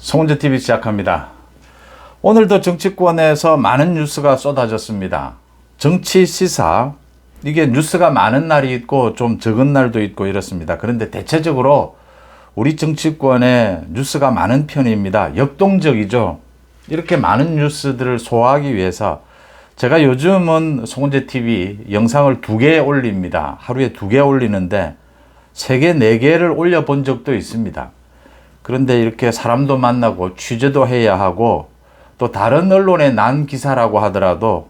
송은재TV 시작합니다. 오늘도 정치권에서 많은 뉴스가 쏟아졌습니다. 정치 시사, 이게 뉴스가 많은 날이 있고 좀 적은 날도 있고 이렇습니다. 그런데 대체적으로 우리 정치권에 뉴스가 많은 편입니다. 역동적이죠. 이렇게 많은 뉴스들을 소화하기 위해서 제가 요즘은 송은재TV 영상을 2개 올립니다. 하루에 2개 올리는데 3개, 4개를 올려본 적도 있습니다. 그런데 이렇게 사람도 만나고 취재도 해야 하고 또 다른 언론에 난 기사라고 하더라도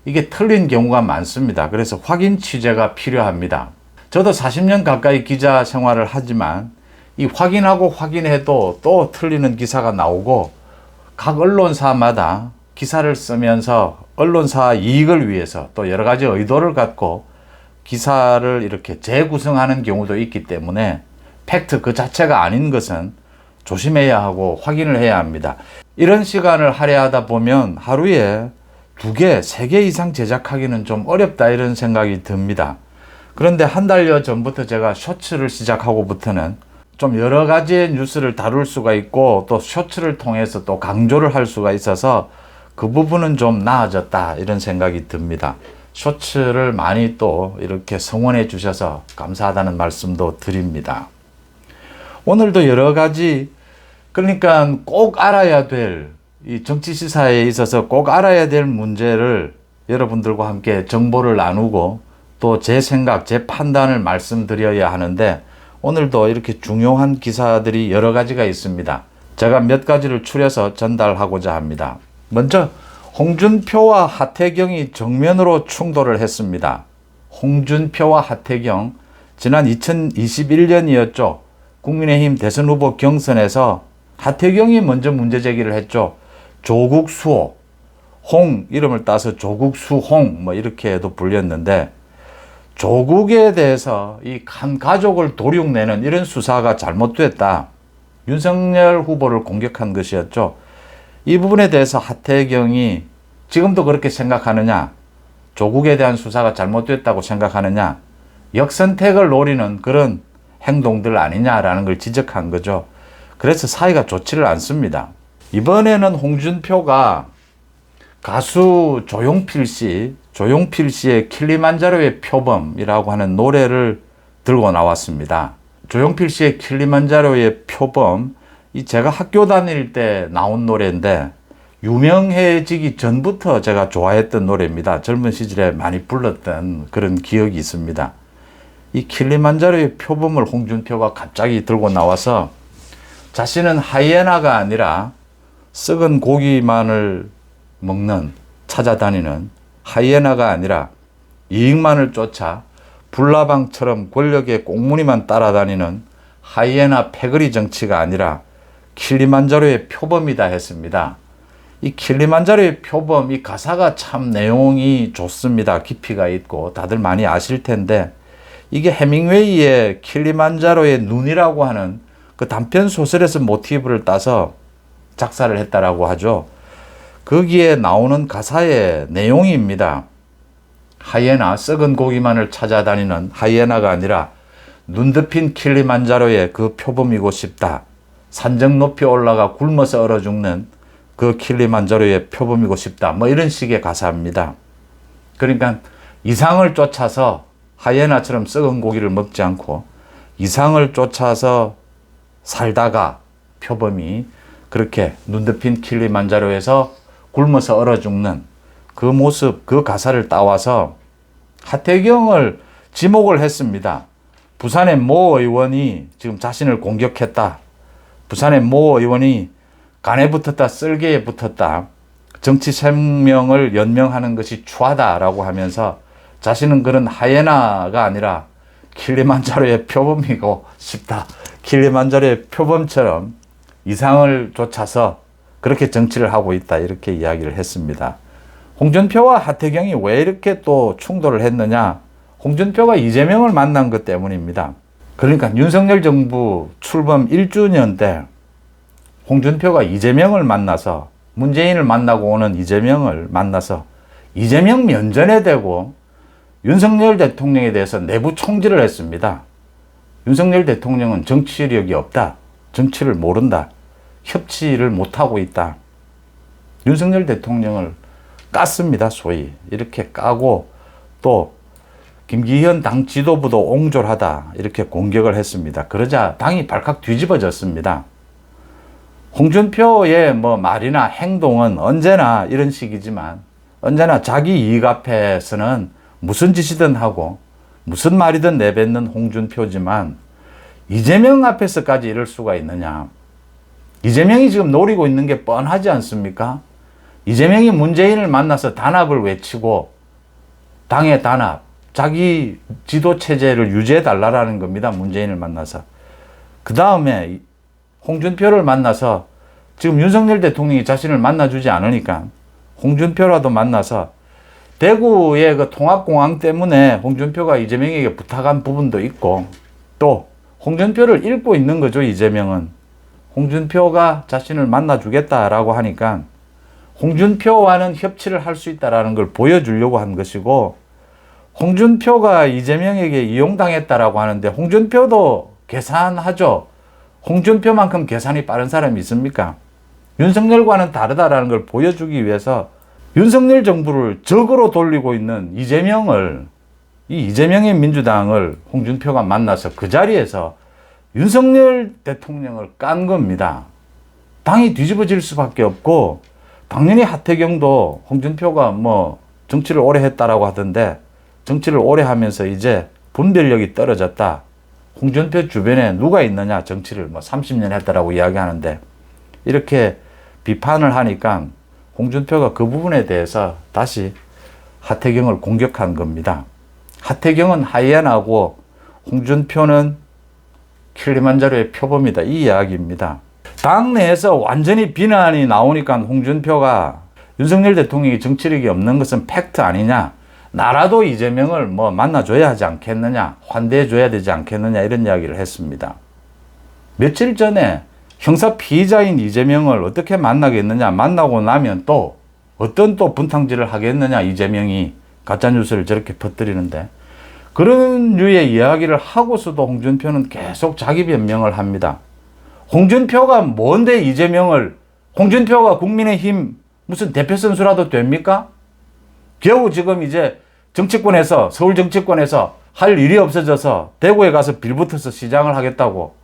이게 틀린 경우가 많습니다. 그래서 확인 취재가 필요합니다. 저도 40년 가까이 기자 생활을 하지만 이 확인하고 확인해도 또 틀리는 기사가 나오고 각 언론사마다 기사를 쓰면서 언론사 이익을 위해서 또 여러 가지 의도를 갖고 기사를 이렇게 재구성하는 경우도 있기 때문에 팩트 그 자체가 아닌 것은 조심해야 하고 확인을 해야 합니다. 이런 시간을 할애하다 보면 하루에 2개, 3개 이상 제작하기는 좀 어렵다 이런 생각이 듭니다. 그런데 한 달여 전부터 제가 쇼츠를 시작하고부터는 좀 여러 가지의 뉴스를 다룰 수가 있고 또 쇼츠를 통해서 또 강조를 할 수가 있어서 그 부분은 좀 나아졌다 이런 생각이 듭니다. 쇼츠를 많이 또 이렇게 성원해 주셔서 감사하다는 말씀도 드립니다. 오늘도 여러 가지, 그러니까 꼭 알아야 될, 이 정치 시사에 있어서 꼭 알아야 될 문제를 여러분들과 함께 정보를 나누고 또 제 생각, 제 판단을 말씀드려야 하는데 오늘도 이렇게 중요한 기사들이 여러 가지가 있습니다. 제가 몇 가지를 추려서 전달하고자 합니다. 먼저 홍준표와 하태경이 정면으로 충돌을 했습니다. 홍준표와 하태경, 지난 2021년이었죠. 국민의힘 대선 후보 경선에서 하태경이 먼저 문제 제기를 했죠. 조국 수호, 홍 이름을 따서 조국 수홍 뭐 이렇게도 불렸는데 조국에 대해서 이 한 가족을 도륙내는 이런 수사가 잘못됐다. 윤석열 후보를 공격한 것이었죠. 이 부분에 대해서 하태경이 지금도 그렇게 생각하느냐, 조국에 대한 수사가 잘못됐다고 생각하느냐, 역선택을 노리는 그런 행동들 아니냐라는 걸 지적한 거죠. 그래서 사이가 좋지를 않습니다. 이번에는 홍준표가 가수 조용필 씨의 킬리만자로의 표범이라고 하는 노래를 들고 나왔습니다. 조용필 씨의 킬리만자로의 표범, 이 제가 학교 다닐 때 나온 노래인데 유명해지기 전부터 제가 좋아했던 노래입니다. 젊은 시절에 많이 불렀던 그런 기억이 있습니다. 이 킬리만자로의 표범을 홍준표가 갑자기 들고 나와서 자신은 하이에나가 아니라 썩은 고기만을 먹는, 찾아다니는 하이에나가 아니라 이익만을 쫓아 불나방처럼 권력의 꽁무니만 따라다니는 하이에나 패거리 정치가 아니라 킬리만자로의 표범이다 했습니다. 이 킬리만자로의 표범, 이 가사가 참 내용이 좋습니다. 깊이가 있고 다들 많이 아실 텐데 이게 해밍웨이의 킬리만자로의 눈이라고 하는 그 단편 소설에서 모티브를 따서 작사를 했다라고 하죠. 거기에 나오는 가사의 내용입니다. 하이에나, 썩은 고기만을 찾아다니는 하이에나가 아니라 눈 덮인 킬리만자로의 그 표범이고 싶다. 산정 높이 올라가 굶어서 얼어 죽는 그 킬리만자로의 표범이고 싶다. 뭐 이런 식의 가사입니다. 그러니까 이상을 쫓아서 하이에나처럼 썩은 고기를 먹지 않고 이상을 쫓아서 살다가 표범이 그렇게 눈 덮인 킬리만자로에서 굶어서 얼어 죽는 그 모습, 그 가사를 따와서 하태경을 지목을 했습니다. 부산의 모 의원이 지금 자신을 공격했다. 부산의 모 의원이 간에 붙었다, 쓸개에 붙었다. 정치 생명을 연명하는 것이 추하다라고 하면서 자신은 그런 하이에나가 아니라 킬리만자로의 표범이고 싶다. 킬리만자로의 표범처럼 이상을 쫓아서 그렇게 정치를 하고 있다. 이렇게 이야기를 했습니다. 홍준표와 하태경이 왜 이렇게 또 충돌을 했느냐? 홍준표가 이재명을 만난 것 때문입니다. 그러니까 윤석열 정부 출범 1주년 때 홍준표가 이재명을 만나서 문재인을 만나고 오는 이재명을 만나서 이재명 면전에 대고 윤석열 대통령에 대해서 내부 총질을 했습니다. 윤석열 대통령은 정치력이 없다. 정치를 모른다. 협치를 못하고 있다. 윤석열 대통령을 깠습니다. 소위 이렇게 까고 또 김기현 당 지도부도 옹졸하다 이렇게 공격을 했습니다. 그러자 당이 발칵 뒤집어졌습니다. 홍준표의 뭐 말이나 행동은 언제나 이런 식이지만 언제나 자기 이익 앞에서는 무슨 짓이든 하고 무슨 말이든 내뱉는 홍준표지만 이재명 앞에서까지 이럴 수가 있느냐. 이재명이 지금 노리고 있는 게 뻔하지 않습니까? 이재명이 문재인을 만나서 단합을 외치고 당의 단합, 자기 지도체제를 유지해달라는 겁니다. 문재인을 만나서. 그 다음에 홍준표를 만나서 지금 윤석열 대통령이 자신을 만나주지 않으니까 홍준표라도 만나서 대구의 그 통합공항 때문에 홍준표가 이재명에게 부탁한 부분도 있고 또 홍준표를 읽고 있는 거죠. 이재명은. 홍준표가 자신을 만나주겠다라고 하니까 홍준표와는 협치를 할 수 있다는 걸 보여주려고 한 것이고 홍준표가 이재명에게 이용당했다라고 하는데 홍준표도 계산하죠. 홍준표만큼 계산이 빠른 사람이 있습니까? 윤석열과는 다르다라는 걸 보여주기 위해서 윤석열 정부를 적으로 돌리고 있는 이재명의 민주당을 홍준표가 만나서 그 자리에서 윤석열 대통령을 깐 겁니다. 당이 뒤집어질 수밖에 없고 당연히 하태경도 홍준표가 뭐 정치를 오래 했다라고 하던데 정치를 오래 하면서 이제 분별력이 떨어졌다. 홍준표 주변에 누가 있느냐 정치를 뭐 30년 했다라고 이야기하는데 이렇게 비판을 하니까 홍준표가 그 부분에 대해서 다시 하태경을 공격한 겁니다. 하태경은 하이에나고 홍준표는 킬리만자로의 표범이다. 이 이야기입니다. 당내에서 완전히 비난이 나오니까 홍준표가 윤석열 대통령이 정치력이 없는 것은 팩트 아니냐. 나라도 이재명을 뭐 만나줘야 하지 않겠느냐. 환대해줘야 되지 않겠느냐. 이런 이야기를 했습니다. 며칠 전에 형사 피의자인 이재명을 어떻게 만나겠느냐. 만나고 나면 또 어떤 또 분탕질을 하겠느냐. 이재명이 가짜뉴스를 저렇게 퍼뜨리는데 그런 류의 이야기를 하고서도 홍준표는 계속 자기 변명을 합니다. 홍준표가 뭔데 홍준표가 국민의힘 무슨 대표 선수라도 됩니까? 겨우 지금 이제 정치권에서, 서울 정치권에서 할 일이 없어져서 대구에 가서 빌붙어서 시장을 하겠다고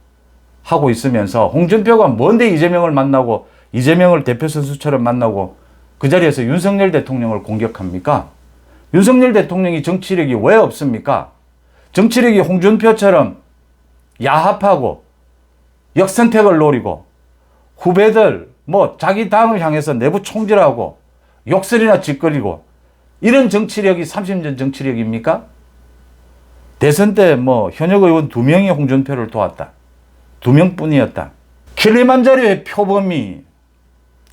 하고 있으면서 홍준표가 뭔데 이재명을 만나고 이재명을 대표 선수처럼 만나고 그 자리에서 윤석열 대통령을 공격합니까? 윤석열 대통령이 정치력이 왜 없습니까? 정치력이 홍준표처럼 야합하고 역선택을 노리고 후배들 뭐 자기 당을 향해서 내부 총질하고 욕설이나 짓거리고 이런 정치력이 30년 정치력입니까? 대선 때 뭐 현역 의원 2명이 홍준표를 도왔다. 2명뿐이었다. 킬리만자로의 표범이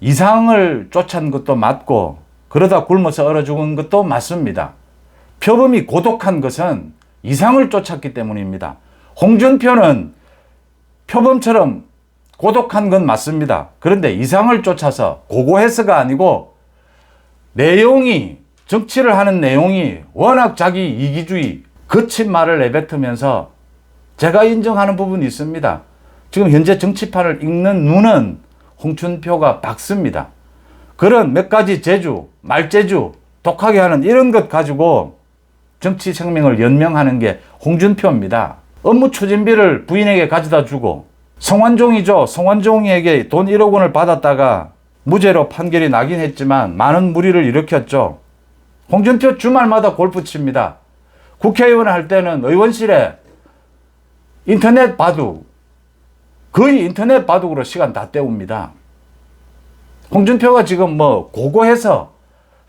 이상을 쫓은 것도 맞고 그러다 굶어서 얼어 죽은 것도 맞습니다. 표범이 고독한 것은 이상을 쫓았기 때문입니다. 홍준표는 표범처럼 고독한 건 맞습니다. 그런데 이상을 쫓아서 고고해서가 아니고 정치를 하는 내용이 워낙 자기 이기주의, 거친 말을 내뱉으면서 제가 인정하는 부분이 있습니다. 지금 현재 정치판을 읽는 눈은 홍준표가 박습니다. 그런 몇 가지 재주, 말재주, 독하게 하는 이런 것 가지고 정치 생명을 연명하는 게 홍준표입니다. 업무 추진비를 부인에게 가져다 주고 성완종이죠. 성완종에게 돈 1억 원을 받았다가 무죄로 판결이 나긴 했지만 많은 물의를 일으켰죠. 홍준표 주말마다 골프 칩니다. 국회의원 할 때는 의원실에 인터넷 바둑, 거의 인터넷 바둑으로 시간 다 때웁니다. 홍준표가 지금 뭐 고고해서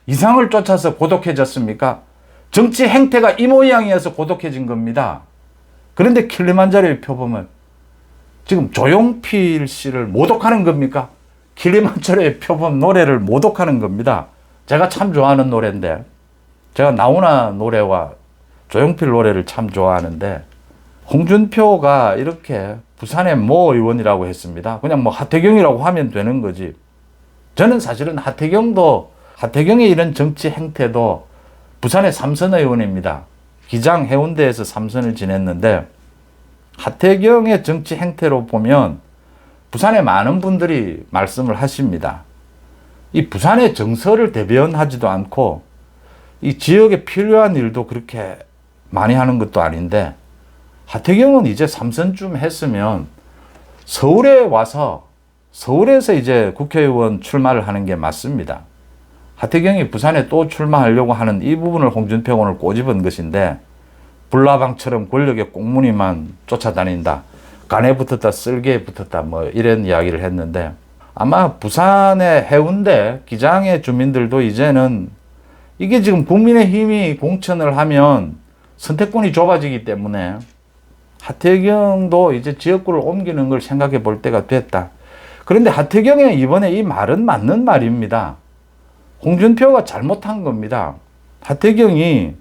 이상을 쫓아서 고독해졌습니까? 정치 행태가 이 모양이어서 고독해진 겁니다. 그런데 킬리만자로의 표범은 지금 조용필 씨를 모독하는 겁니까? 킬리만자로의 표범 노래를 모독하는 겁니다. 제가 참 좋아하는 노래인데 제가 나훈아 노래와 조용필 노래를 참 좋아하는데 홍준표가 이렇게 부산의 모 의원이라고 했습니다. 그냥 뭐 하태경이라고 하면 되는 거지. 저는 사실은 하태경의 이런 정치 행태도 부산의 삼선 의원입니다. 기장 해운대에서 삼선을 지냈는데 하태경의 정치 행태로 보면 부산에 많은 분들이 말씀을 하십니다. 이 부산의 정서를 대변하지도 않고 이 지역에 필요한 일도 그렇게 많이 하는 것도 아닌데, 하태경은 이제 3선쯤 했으면 서울에 와서 서울에서 이제 국회의원 출마를 하는 게 맞습니다. 하태경이 부산에 또 출마하려고 하는 이 부분을 홍준표가 오늘 꼬집은 것인데, 불나방처럼 권력의 꽁무니만 쫓아다닌다, 간에 붙었다 쓸개에 붙었다 뭐 이런 이야기를 했는데, 아마 부산의 해운대 기장의 주민들도 이제는 이게 지금 국민의힘이 공천을 하면 선택권이 좁아지기 때문에 하태경도 이제 지역구를 옮기는 걸 생각해 볼 때가 됐다. 그런데 하태경의 이번에 이 말은 맞는 말입니다. 홍준표가 잘못한 겁니다. 하태경이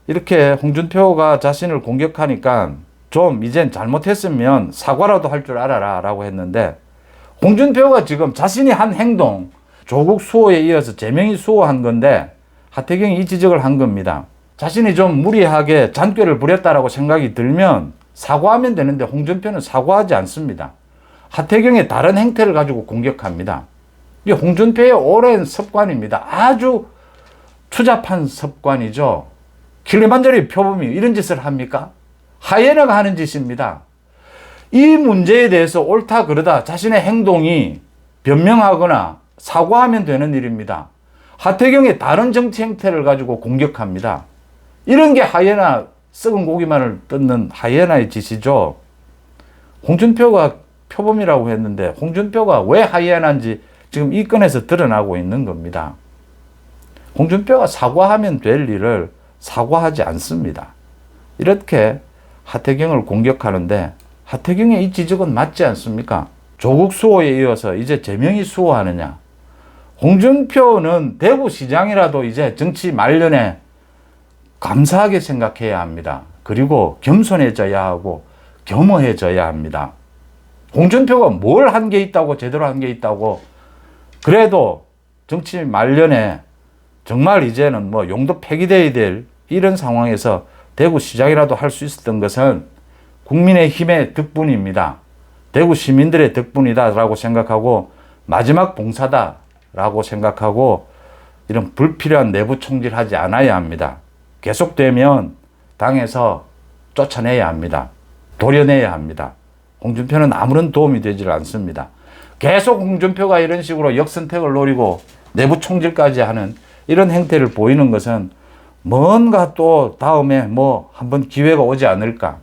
이렇게 홍준표가 자신을 공격하니까 좀 이젠 잘못했으면 사과라도 할 줄 알아라 라고 했는데, 홍준표가 지금 자신이 한 행동, 조국 수호에 이어서 제명이 수호한 건데 하태경이 이 지적을 한 겁니다. 자신이 좀 무리하게 잔꾀를 부렸다라고 생각이 들면 사과하면 되는데 홍준표는 사과하지 않습니다. 하태경의 다른 행태를 가지고 공격합니다. 이게 홍준표의 오랜 습관입니다. 아주 추잡한 습관이죠. 킬리만자로의 표범이 이런 짓을 합니까? 하이에나가 하는 짓입니다. 이 문제에 대해서 옳다 그러다 자신의 행동이 변명하거나 사과하면 되는 일입니다. 하태경의 다른 정치 행태를 가지고 공격합니다. 이런 게 하이에나, 썩은 고기만을 뜯는 하이에나의 짓이죠. 홍준표가 표범이라고 했는데 홍준표가 왜 하이에나인지 지금 이 건에서 드러나고 있는 겁니다. 홍준표가 사과하면 될 일을 사과하지 않습니다. 이렇게 하태경을 공격하는데, 하태경의 이 지적은 맞지 않습니까? 조국 수호에 이어서 이제 제명이 수호하느냐. 홍준표는 대구시장이라도 이제 정치 말년에 감사하게 생각해야 합니다. 그리고 겸손해져야 하고 겸허해져야 합니다. 홍준표가 뭘 한 게 있다고, 제대로 한 게 있다고, 그래도 정치 말년에 정말 이제는 뭐 용도 폐기돼야 될 이런 상황에서 대구시장이라도 할 수 있었던 것은 국민의힘의 덕분입니다. 대구 시민들의 덕분이다라고 생각하고 마지막 봉사다라고 생각하고 이런 불필요한 내부 총질하지 않아야 합니다. 계속되면 당에서 쫓아내야 합니다. 도려내야 합니다. 홍준표는 아무런 도움이 되질 않습니다. 계속 홍준표가 이런 식으로 역선택을 노리고 내부 총질까지 하는 이런 행태를 보이는 것은 뭔가 또 다음에 뭐 한번 기회가 오지 않을까.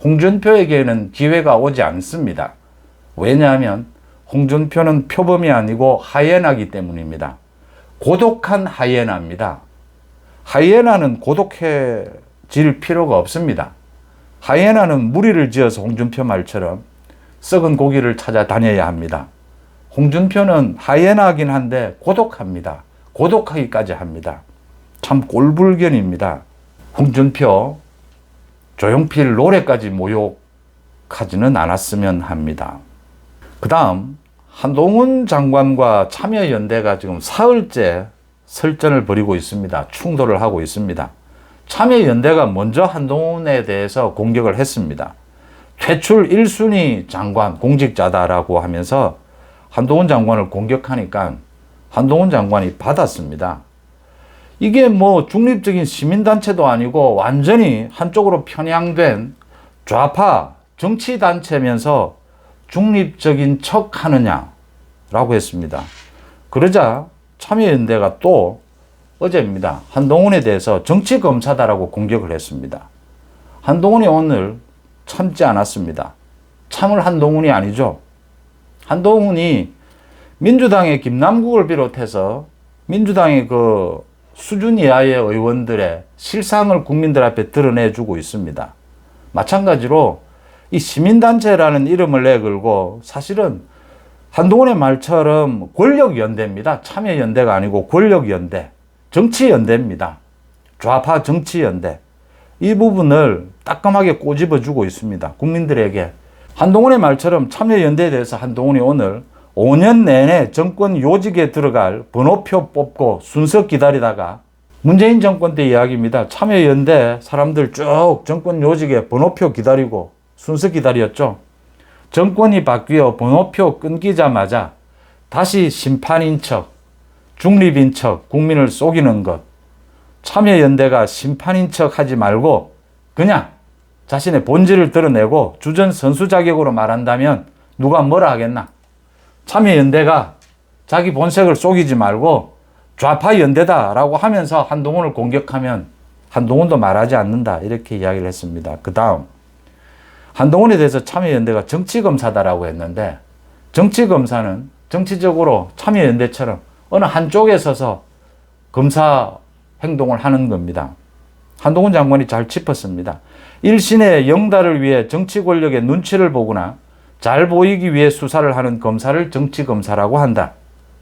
홍준표에게는 기회가 오지 않습니다. 왜냐하면 홍준표는 표범이 아니고 하이에나이기 때문입니다. 고독한 하이에나입니다. 하이에나는 고독해질 필요가 없습니다. 하이에나는 무리를 지어서 홍준표 말처럼 썩은 고기를 찾아다녀야 합니다. 홍준표는 하이에나이긴 한데 고독합니다. 고독하기까지 합니다. 참 꼴불견입니다. 홍준표, 조용필 노래까지 모욕하지는 않았으면 합니다. 그 다음 한동훈 장관과 참여연대가 지금 사흘째 설전을 벌이고 있습니다. 충돌을 하고 있습니다. 참여연대가 먼저 한동훈에 대해서 공격을 했습니다. 퇴출 1순위 장관, 공직자다라고 하면서 한동훈 장관을 공격하니까 한동훈 장관이 받았습니다. 이게 뭐 중립적인 시민단체도 아니고 완전히 한쪽으로 편향된 좌파 정치단체면서 중립적인 척 하느냐라고 했습니다. 그러자 참여연대가 또 어제입니다. 한동훈에 대해서 정치검사다라고 공격을 했습니다. 한동훈이 오늘 참지 않았습니다. 참을 한동훈이 아니죠. 한동훈이 민주당의 김남국을 비롯해서 민주당의 그 수준 이하의 의원들의 실상을 국민들 앞에 드러내주고 있습니다. 마찬가지로 이 시민단체라는 이름을 내걸고 사실은 한동훈의 말처럼 권력연대입니다. 참여연대가 아니고 권력연대, 정치연대입니다. 좌파 정치연대. 이 부분을 따끔하게 꼬집어주고 있습니다. 국민들에게. 한동훈의 말처럼 참여연대에 대해서 한동훈이 오늘 5년 내내 정권 요직에 들어갈 번호표 뽑고 순서 기다리다가 문재인 정권 때 이야기입니다. 참여연대 사람들 쭉 정권 요직에 번호표 기다리고 순서 기다렸죠. 정권이 바뀌어 번호표 끊기자마자 다시 심판인 척, 중립인 척 국민을 속이는 것. 참여연대가 심판인 척 하지 말고 그냥 자신의 본질을 드러내고 주전 선수 자격으로 말한다면 누가 뭐라 하겠나. 참여연대가 자기 본색을 속이지 말고 좌파 연대다라고 하면서 한동훈을 공격하면 한동훈도 말하지 않는다, 이렇게 이야기를 했습니다. 그 다음 한동훈에 대해서 참여연대가 정치검사다라고 했는데, 정치검사는 정치적으로 참여연대처럼 어느 한쪽에 서서 검사 행동을 하는 겁니다. 한동훈 장관이 잘 짚었습니다. 일신의 영달을 위해 정치 권력의 눈치를 보거나 잘 보이기 위해 수사를 하는 검사를 정치검사라고 한다.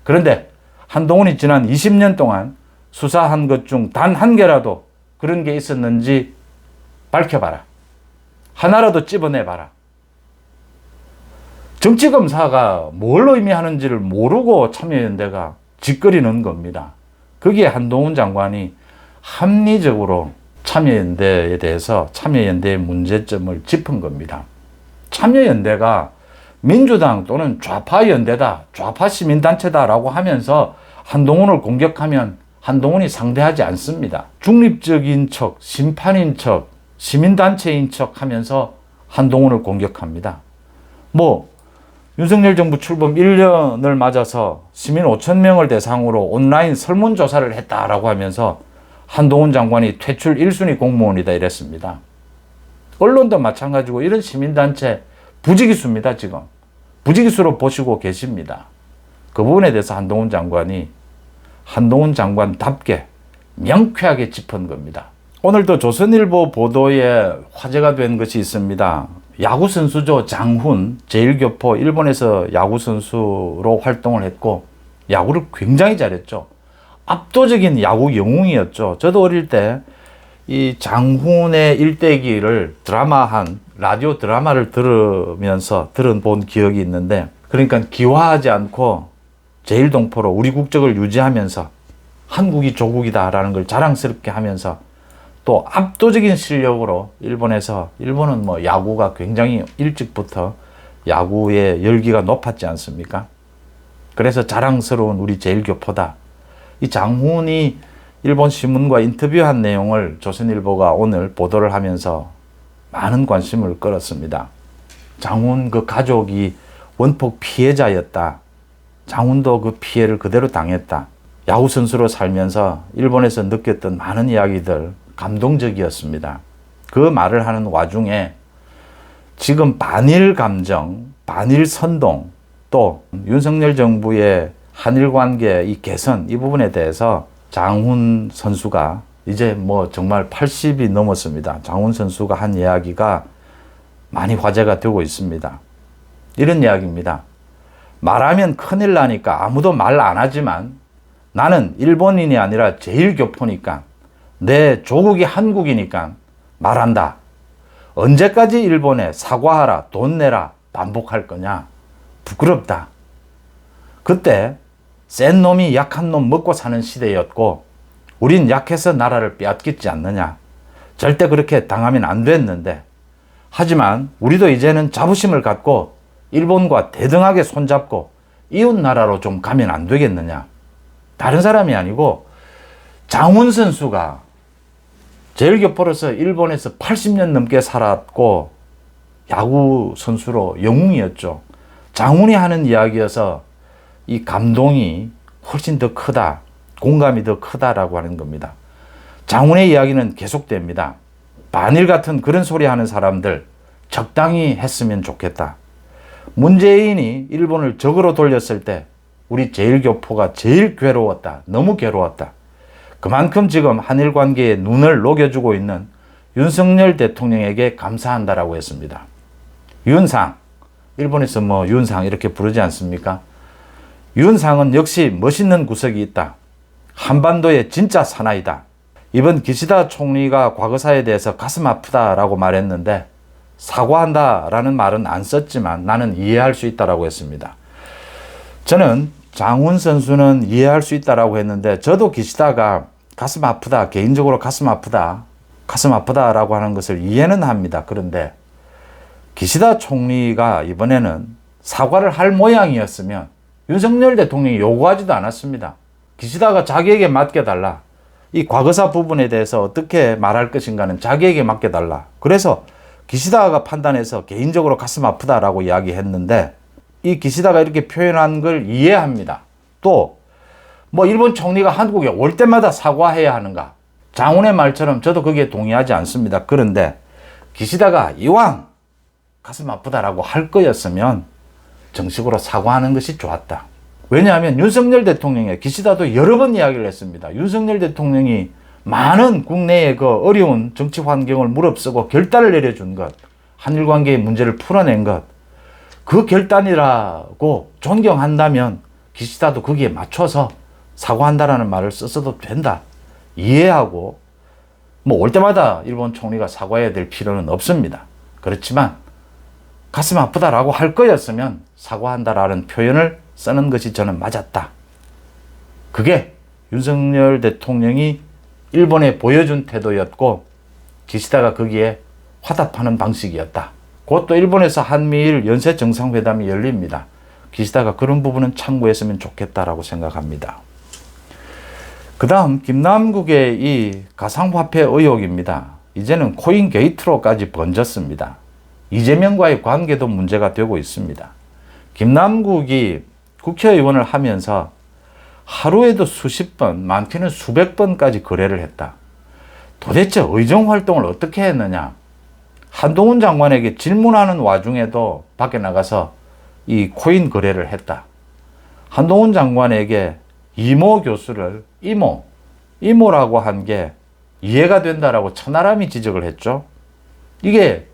그런데 한동훈이 지난 20년 동안 수사한 것 중 단 한 개라도 그런 게 있었는지 밝혀봐라. 하나라도 찝어내봐라. 정치검사가 뭘 의미하는지를 모르고 참여연대가 짓거리는 겁니다. 거기에 한동훈 장관이 합리적으로 참여연대에 대해서 참여연대의 문제점을 짚은 겁니다. 참여연대가 민주당 또는 좌파연대다, 좌파 시민단체다라고 하면서 한동훈을 공격하면 한동훈이 상대하지 않습니다. 중립적인 척, 심판인 척, 시민단체인 척 하면서 한동훈을 공격합니다. 윤석열 정부 출범 1년을 맞아서 시민 5천 명을 대상으로 온라인 설문조사를 했다라고 하면서 한동훈 장관이 퇴출 1순위 공무원이다 이랬습니다. 언론도 마찬가지고 이런 시민단체 부지기수입니다. 지금 부지기수로 보시고 계십니다. 그 부분에 대해서 한동훈 장관이 한동훈 장관답게 명쾌하게 짚은 겁니다. 오늘도 조선일보 보도에 화제가 된 것이 있습니다. 야구 선수죠. 장훈, 제1교포, 일본에서 야구 선수로 활동을 했고 야구를 굉장히 잘했죠. 압도적인 야구 영웅이었죠. 저도 어릴 때 이 장훈의 일대기를 드라마한 라디오 드라마를 들으면서 들은 기억이 있는데, 그러니까 기화하지 않고 제1동포로 우리 국적을 유지하면서 한국이 조국이다라는 걸 자랑스럽게 하면서 또 압도적인 실력으로 일본은 야구가 굉장히 일찍부터 야구의 열기가 높았지 않습니까? 그래서 자랑스러운 우리 제1교포다. 이 장훈이 일본 신문과 인터뷰한 내용을 조선일보가 오늘 보도를 하면서 많은 관심을 끌었습니다. 장훈 그 가족이 원폭 피해자였다. 장훈도 그 피해를 그대로 당했다. 야구 선수로 살면서 일본에서 느꼈던 많은 이야기들 감동적이었습니다. 그 말을 하는 와중에 지금 반일 감정, 반일 선동, 또 윤석열 정부의 한일 관계 이 개선, 이 부분에 대해서 장훈 선수가 이제 정말 80이 넘었습니다. 장훈 선수가 한 이야기가 많이 화제가 되고 있습니다. 이런 이야기입니다. 말하면 큰일 나니까 아무도 말 안 하지만 나는 일본인이 아니라 제1교포니까 내 조국이 한국이니까 말한다. 언제까지 일본에 사과하라, 돈 내라 반복할 거냐? 부끄럽다. 그때 센 놈이 약한 놈 먹고 사는 시대였고 우린 약해서 나라를 빼앗기지 않느냐. 절대 그렇게 당하면 안 됐는데, 하지만 우리도 이제는 자부심을 갖고 일본과 대등하게 손잡고 이웃 나라로 좀 가면 안 되겠느냐. 다른 사람이 아니고 장훈 선수가 제1교포로서 일본에서 80년 넘게 살았고 야구 선수로 영웅이었죠. 장훈이 하는 이야기여서 이 감동이 훨씬 더 크다, 공감이 더 크다라고 하는 겁니다. 장훈의 이야기는 계속됩니다. 반일 같은 그런 소리 하는 사람들 적당히 했으면 좋겠다. 문재인이 일본을 적으로 돌렸을 때 우리 제1교포가 제일 괴로웠다. 너무 괴로웠다. 그만큼 지금 한일 관계에 눈을 녹여주고 있는 윤석열 대통령에게 감사한다라고 했습니다. 윤상, 일본에서 윤상 이렇게 부르지 않습니까? 윤상은 역시 멋있는 구석이 있다. 한반도의 진짜 사나이다. 이번 기시다 총리가 과거사에 대해서 가슴 아프다라고 말했는데 사과한다라는 말은 안 썼지만 나는 이해할 수 있다라고 했습니다. 저는 장훈 선수는 이해할 수 있다라고 했는데 저도 기시다가 가슴 아프다, 개인적으로 가슴 아프다라고 하는 것을 이해는 합니다. 그런데 기시다 총리가 이번에는 사과를 할 모양이었으면 윤석열 대통령이 요구하지도 않았습니다. 기시다가 자기에게 맡겨달라. 이 과거사 부분에 대해서 어떻게 말할 것인가는 자기에게 맡겨달라. 그래서 기시다가 판단해서 개인적으로 가슴 아프다라고 이야기했는데, 이 기시다가 이렇게 표현한 걸 이해합니다. 또 뭐 일본 총리가 한국에 올 때마다 사과해야 하는가? 장훈의 말처럼 저도 거기에 동의하지 않습니다. 그런데 기시다가 이왕 가슴 아프다라고 할 거였으면 정식으로 사과하는 것이 좋았다. 왜냐하면 윤석열 대통령의, 기시다도 여러 번 이야기를 했습니다. 윤석열 대통령이 많은 국내의 그 어려운 정치 환경을 무릅쓰고 결단을 내려준 것, 한일 관계의 문제를 풀어낸 것, 그 결단이라고 존경한다면 기시다도 거기에 맞춰서 사과한다라는 말을 썼어도 된다. 이해하고 뭐 올 때마다 일본 총리가 사과해야 될 필요는 없습니다. 그렇지만 가슴 아프다라고 할 거였으면 사과한다라는 표현을 쓰는 것이 저는 맞았다. 그게 윤석열 대통령이 일본에 보여준 태도였고, 기시다가 거기에 화답하는 방식이었다. 곧 또 일본에서 한미일 연쇄 정상회담이 열립니다. 기시다가 그런 부분은 참고했으면 좋겠다라고 생각합니다. 그 다음 김남국의 이 가상화폐 의혹입니다. 이제는 코인 게이트로까지 번졌습니다. 이재명과의 관계도 문제가 되고 있습니다. 김남국이 국회의원을 하면서 하루에도 수십 번, 많게는 수백 번까지 거래를 했다. 도대체 의정활동을 어떻게 했느냐? 한동훈 장관에게 질문하는 와중에도 밖에 나가서 이 코인 거래를 했다. 한동훈 장관에게 이모 교수를 이모라고 한 게 이해가 된다라고 천하람이 지적을 했죠. 이게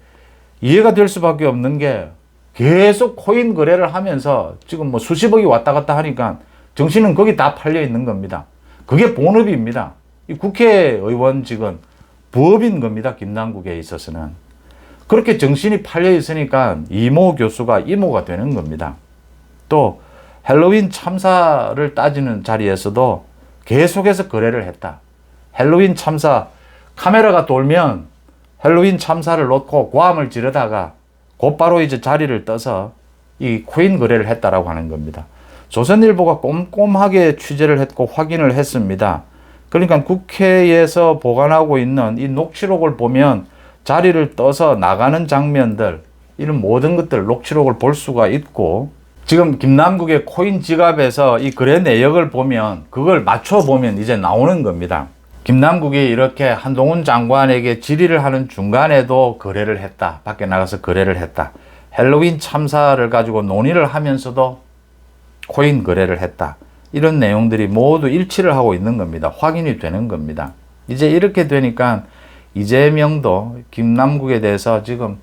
이해가 될 수밖에 없는 게 계속 코인 거래를 하면서 지금 뭐 수십억이 왔다 갔다 하니까 정신은 거기 다 팔려 있는 겁니다. 그게 본업입니다. 이 국회의원직은 부업인 겁니다. 김남국에 있어서는. 그렇게 정신이 팔려 있으니까 이모 교수가 이모가 되는 겁니다. 또 헬로윈 참사를 따지는 자리에서도 계속해서 거래를 했다. 헬로윈 참사 카메라가 돌면 헬로윈 참사를 놓고 고함을 지르다가 곧바로 이제 자리를 떠서 이 코인 거래를 했다라고 하는 겁니다. 조선일보가 꼼꼼하게 취재를 했고 확인을 했습니다. 그러니까 국회에서 보관하고 있는 이 녹취록을 보면 자리를 떠서 나가는 장면들, 이런 모든 것들 녹취록을 볼 수가 있고, 지금 김남국의 코인 지갑에서 이 거래 내역을 보면 그걸 맞춰보면 이제 나오는 겁니다. 김남국이 이렇게 한동훈 장관에게 질의를 하는 중간에도 거래를 했다. 밖에 나가서 거래를 했다. 헬로윈 참사를 가지고 논의를 하면서도 코인 거래를 했다. 이런 내용들이 모두 일치를 하고 있는 겁니다. 확인이 되는 겁니다. 이제 이렇게 되니까 이재명도 김남국에 대해서 지금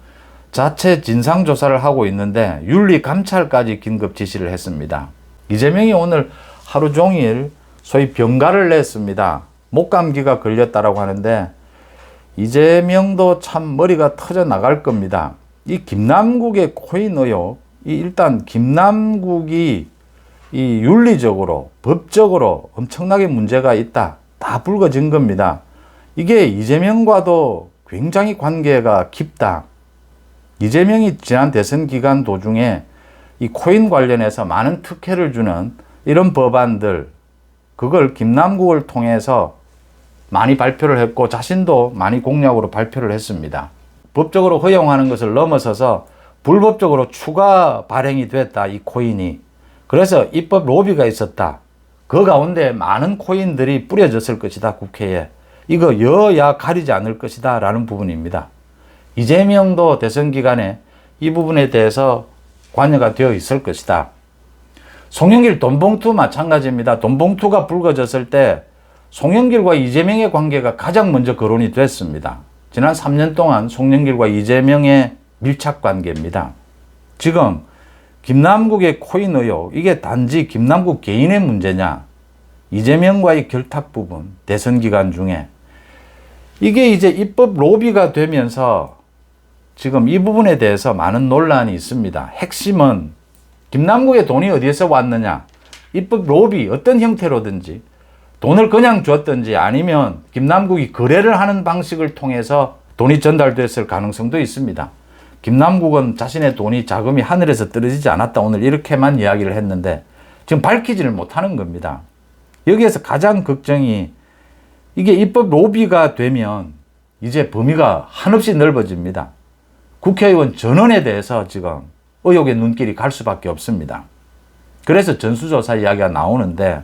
자체 진상조사를 하고 있는데 윤리감찰까지 긴급 지시를 했습니다. 이재명이 오늘 하루 종일 소위 병가를 냈습니다. 목감기가 걸렸다라고 하는데 이재명도 참 머리가 터져 나갈 겁니다. 이 김남국의 코인 의혹, 일단 김남국이 이 윤리적으로, 법적으로 엄청나게 문제가 있다. 다 불거진 겁니다. 이게 이재명과도 굉장히 관계가 깊다. 이재명이 지난 대선 기간 도중에 이 코인 관련해서 많은 특혜를 주는 이런 법안들, 그걸 김남국을 통해서 많이 발표를 했고 자신도 많이 공약으로 발표를 했습니다. 법적으로 허용하는 것을 넘어서서 불법적으로 추가 발행이 됐다, 이 코인이. 그래서 입법 로비가 있었다. 그 가운데 많은 코인들이 뿌려졌을 것이다, 국회에. 이거 여야 가리지 않을 것이다 라는 부분입니다. 이재명도 대선 기간에 이 부분에 대해서 관여가 되어 있을 것이다. 송영길 돈봉투 마찬가지입니다. 돈봉투가 불거졌을 때 송영길과 이재명의 관계가 가장 먼저 거론이 됐습니다. 지난 3년 동안 송영길과 이재명의 밀착 관계입니다. 지금 김남국의 코인 의혹, 이게 단지 김남국 개인의 문제냐, 이재명과의 결탁 부분, 대선 기간 중에 이게 이제 입법 로비가 되면서 지금 이 부분에 대해서 많은 논란이 있습니다. 핵심은 김남국의 돈이 어디에서 왔느냐, 입법 로비 어떤 형태로든지 돈을 그냥 줬든지 아니면 김남국이 거래를 하는 방식을 통해서 돈이 전달됐을 가능성도 있습니다. 김남국은 자신의 돈이 자금이 하늘에서 떨어지지 않았다. 오늘 이렇게만 이야기를 했는데 지금 밝히지를 못하는 겁니다. 여기에서 가장 걱정이 이게 입법 로비가 되면 이제 범위가 한없이 넓어집니다. 국회의원 전원에 대해서 지금 의혹의 눈길이 갈 수밖에 없습니다. 그래서 전수조사 이야기가 나오는데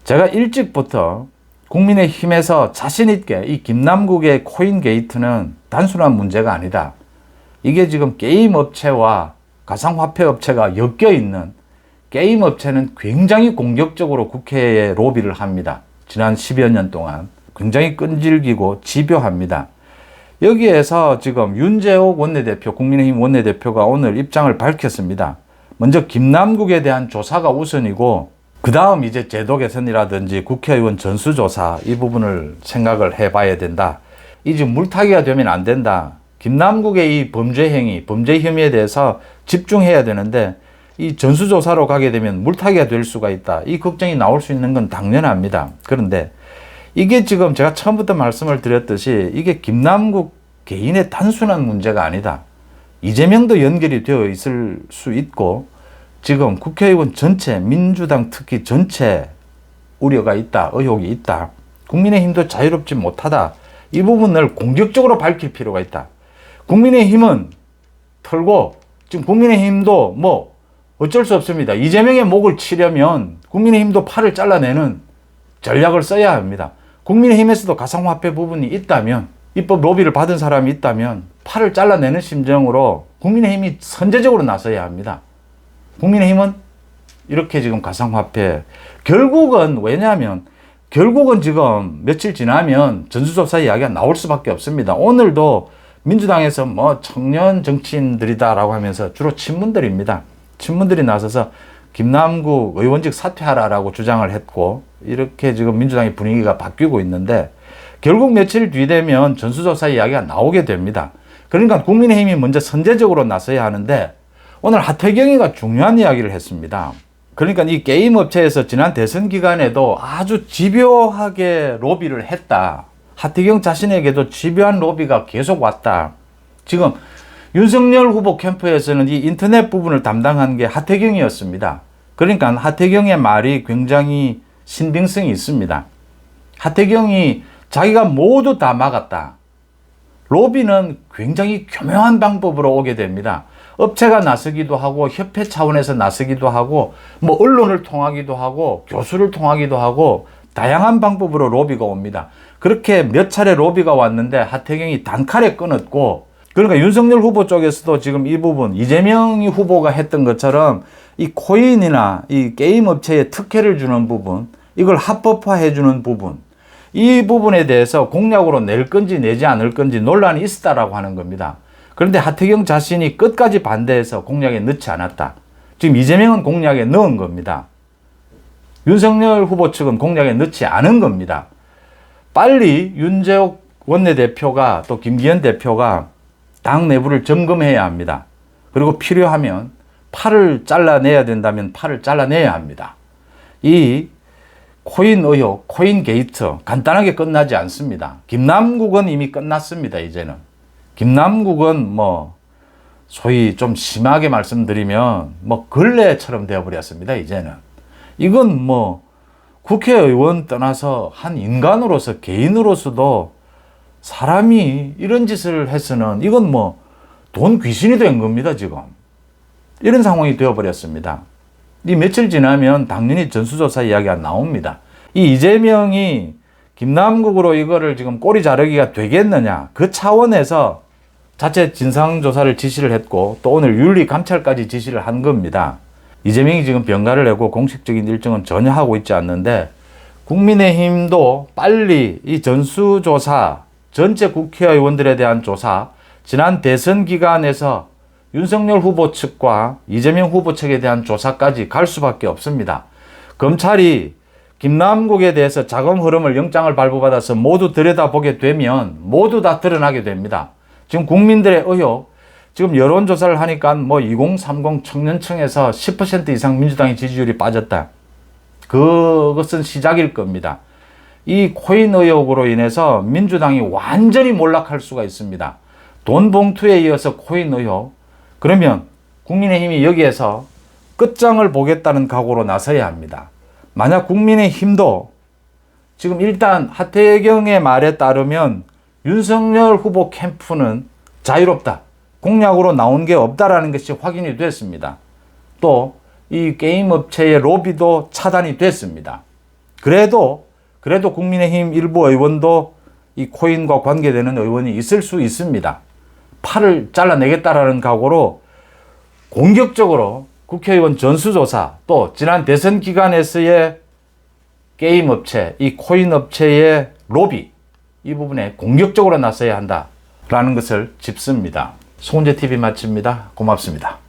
제가 일찍부터 국민의힘에서 자신있게 이 김남국의 코인 게이트는 단순한 문제가 아니다. 이게 지금 게임 업체와 가상화폐 업체가 엮여 있는 게임 업체는 굉장히 공격적으로 국회에 로비를 합니다. 지난 10여 년 동안 굉장히 끈질기고 집요합니다. 여기에서 지금 윤재옥 원내대표, 국민의힘 원내대표가 오늘 입장을 밝혔습니다. 먼저 김남국에 대한 조사가 우선이고 그 다음 이제 제도 개선이라든지 국회의원 전수조사 이 부분을 생각을 해봐야 된다. 이 지금 물타기가 되면 안 된다. 김남국의 이 범죄 행위, 범죄 혐의에 대해서 집중해야 되는데 이 전수조사로 가게 되면 물타기가 될 수가 있다. 이 걱정이 나올 수 있는 건 당연합니다. 그런데 이게 지금 제가 처음부터 말씀을 드렸듯이 이게 김남국 개인의 단순한 문제가 아니다. 이재명도 연결이 되어 있을 수 있고 지금 국회의원 전체, 민주당 특히 전체 우려가 있다. 의혹이 있다. 국민의힘도 자유롭지 못하다. 이 부분을 공격적으로 밝힐 필요가 있다. 국민의힘은 털고 지금 국민의힘도 뭐 어쩔 수 없습니다. 이재명의 목을 치려면 국민의힘도 팔을 잘라내는 전략을 써야 합니다. 국민의힘에서도 가상화폐 부분이 있다면 입법 로비를 받은 사람이 있다면 팔을 잘라내는 심정으로 국민의힘이 선제적으로 나서야 합니다. 국민의힘은 이렇게 지금 가상화폐 결국은 왜냐하면 결국은 지금 며칠 지나면 전수조사 이야기가 나올 수밖에 없습니다. 오늘도 민주당에서 뭐 청년 정치인들이다라고 하면서 주로 친문들입니다. 친문들이 나서서 김남국 의원직 사퇴하라라고 주장을 했고 이렇게 지금 민주당의 분위기가 바뀌고 있는데 결국 며칠 뒤 되면 전수조사 이야기가 나오게 됩니다. 그러니까 국민의힘이 먼저 선제적으로 나서야 하는데 오늘 하태경이가 중요한 이야기를 했습니다. 그러니까 이 게임 업체에서 지난 대선 기간에도 아주 집요하게 로비를 했다. 하태경 자신에게도 집요한 로비가 계속 왔다. 지금 윤석열 후보 캠프에서는 이 인터넷 부분을 담당한 게 하태경이었습니다. 그러니까 하태경의 말이 굉장히 신빙성이 있습니다. 하태경이 자기가 모두 다 막았다. 로비는 굉장히 교묘한 방법으로 오게 됩니다. 업체가 나서기도 하고 협회 차원에서 나서기도 하고 뭐 언론을 통하기도 하고 교수를 통하기도 하고 다양한 방법으로 로비가 옵니다. 그렇게 몇 차례 로비가 왔는데 하태경이 단칼에 끊었고 그러니까 윤석열 후보 쪽에서도 지금 이 부분 이재명 후보가 했던 것처럼 이 코인이나 이 게임 업체에 특혜를 주는 부분 이걸 합법화해 주는 부분 이 부분에 대해서 공약으로 낼 건지 내지 않을 건지 논란이 있었다라고 하는 겁니다. 그런데 하태경 자신이 끝까지 반대해서 공약에 넣지 않았다. 지금 이재명은 공약에 넣은 겁니다. 윤석열 후보 측은 공약에 넣지 않은 겁니다. 빨리 윤재옥 원내대표가 또 김기현 대표가 당 내부를 점검해야 합니다. 그리고 필요하면 팔을 잘라내야 된다면 팔을 잘라내야 합니다. 이 코인 의혹, 코인 게이트 간단하게 끝나지 않습니다. 김남국은 이미 끝났습니다. 이제는. 김남국은 뭐 소위 좀 심하게 말씀드리면 뭐 걸레처럼 되어버렸습니다. 이제는. 이건 뭐 국회의원 떠나서 한 인간으로서 개인으로서도 사람이 이런 짓을 해서는 이건 뭐 돈 귀신이 된 겁니다. 지금. 이런 상황이 되어버렸습니다. 이 며칠 지나면 당연히 전수조사 이야기가 나옵니다. 이 이재명이 김남국으로 이거를 지금 꼬리 자르기가 되겠느냐. 그 차원에서 자체 진상조사를 지시를 했고 또 오늘 윤리감찰까지 지시를 한 겁니다. 이재명이 지금 병가를 내고 공식적인 일정은 전혀 하고 있지 않는데 국민의힘도 빨리 이 전수조사 전체 국회의원들에 대한 조사 지난 대선 기간에서 윤석열 후보 측과 이재명 후보 측에 대한 조사까지 갈 수밖에 없습니다. 검찰이 김남국에 대해서 자금 흐름을 영장을 발부받아서 모두 들여다보게 되면 모두 다 드러나게 됩니다. 지금 국민들의 의혹, 지금 여론조사를 하니까 뭐 2030 청년층에서 10% 이상 민주당의 지지율이 빠졌다. 그것은 시작일 겁니다. 이 코인 의혹으로 인해서 민주당이 완전히 몰락할 수가 있습니다. 돈 봉투에 이어서 코인 의혹. 그러면 국민의힘이 여기에서 끝장을 보겠다는 각오로 나서야 합니다. 만약 국민의힘도 지금 일단 하태경의 말에 따르면 윤석열 후보 캠프는 자유롭다. 공약으로 나온 게 없다라는 것이 확인이 됐습니다. 또 이 게임 업체의 로비도 차단이 됐습니다. 그래도 국민의힘 일부 의원도 이 코인과 관계되는 의원이 있을 수 있습니다. 팔을 잘라내겠다라는 각오로 공격적으로 국회의원 전수조사, 또 지난 대선 기간에서의 게임 업체, 이 코인 업체의 로비, 이 부분에 공격적으로 나서야 한다라는 것을 짚습니다. 송은재TV 마칩니다. 고맙습니다.